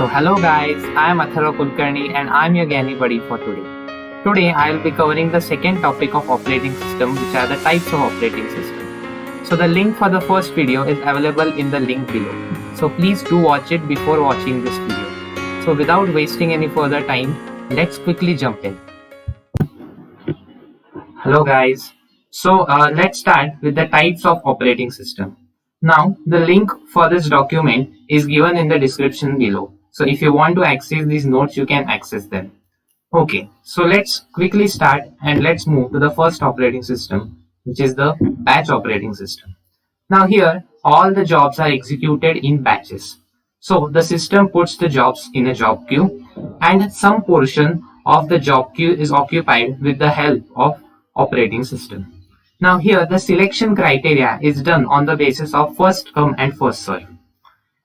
So hello guys, I am Athara Kulkarni and I am your Gyaanibuddy for today. Today I will be covering the second topic of operating system, which are the types of operating system. So the link for the first video is available in the link below. So please do watch it before watching this video. So without wasting any further time, let's quickly jump in. Hello guys. So let's start with the types of operating system. Now the link for this document is given in the description below. So if you want to access these notes, you can access them. Okay, so let's quickly start and let's move to the first operating system, which is the batch operating system. Now here, all the jobs are executed in batches. So the system puts the jobs in a job queue and some portion of the job queue is occupied with the help of operating system. Now here, the selection criteria is done on the basis of first come and first serve.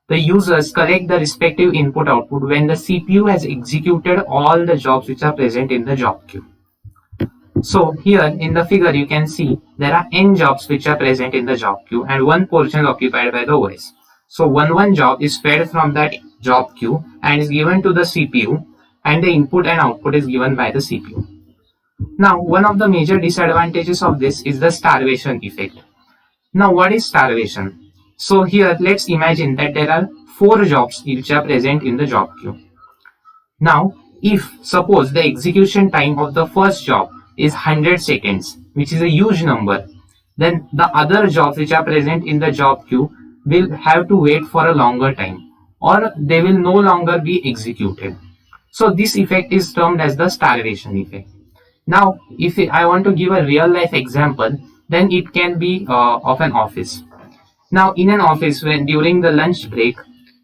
The users collect the respective input-output when the CPU has executed all the jobs which are present in the job queue. So here in the figure you can see there are n jobs which are present in the job queue and one portion is occupied by the OS. So one job is fed from that job queue and is given to the CPU and the input and output is given by the CPU. Now one of the major disadvantages of this is the starvation effect. Now what is starvation? So here let's imagine that there are 4 jobs which are present in the job queue. Now if suppose the execution time of the first job is 100 seconds, which is a huge number, then the other jobs which are present in the job queue will have to wait for a longer time or they will no longer be executed. So this effect is termed as the starvation effect. Now if I want to give a real life example, then it can be of an office. Now in an office, when during the lunch break,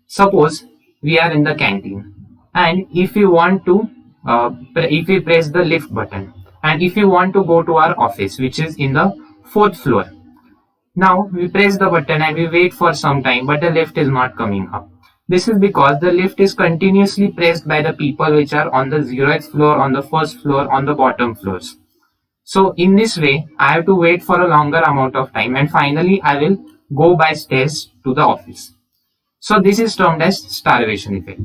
suppose we are in the canteen and if you want to if we press the lift button and if you want to go to our office which is in the 4th floor, now we press the button and we wait for some time but the lift is not coming up. This is because the lift is continuously pressed by the people which are on the 0th floor, on the 1st floor, on the bottom floors. So in this way I have to wait for a longer amount of time and finally I will go by stairs to the office. So this is termed as starvation effect.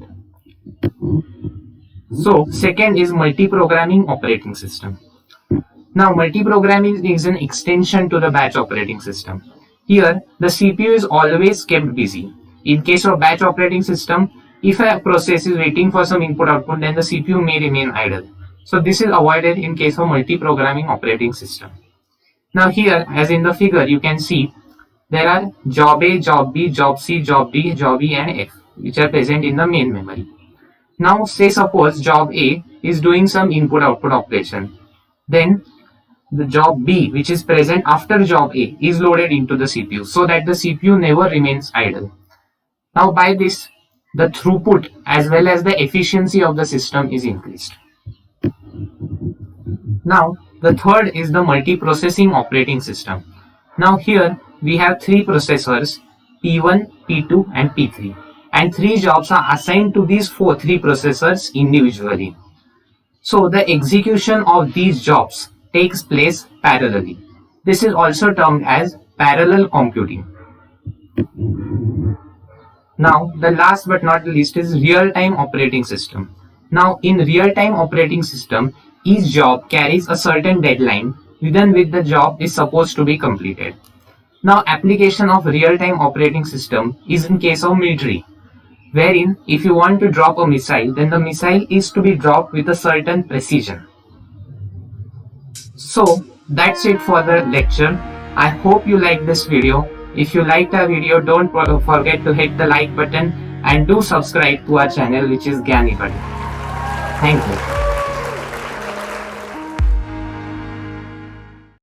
So second is multi-programming operating system. Now multi-programming is an extension to the batch operating system. Here the CPU is always kept busy. In case of batch operating system, if a process is waiting for some input output, then the CPU may remain idle. So this is avoided in case of multi-programming operating system. Now here, as in the figure, you can see there are job A, job B, job C, job D, job E and F which are present in the main memory. Now say suppose job A is doing some input output operation. Then the job B which is present after job A is loaded into the CPU so that the CPU never remains idle. Now by this, the throughput as well as the efficiency of the system is increased. Now the third is the multiprocessing operating system. Now here we have 3 processors P1, P2 and P3 and 3 jobs are assigned to these 3 processors individually. So the execution of these jobs takes place parallelly. This is also termed as parallel computing. Now the last but not the least is real-time operating system. Now in real-time operating system, each job carries a certain deadline within which the job is supposed to be completed. Now application of real-time operating system is in case of military, wherein if you want to drop a missile, then the missile is to be dropped with a certain precision. So that's it for the lecture. I hope you liked this video. If you liked our video, don't forget to hit the like button and do subscribe to our channel which is Gyaanibuddy. Thank you.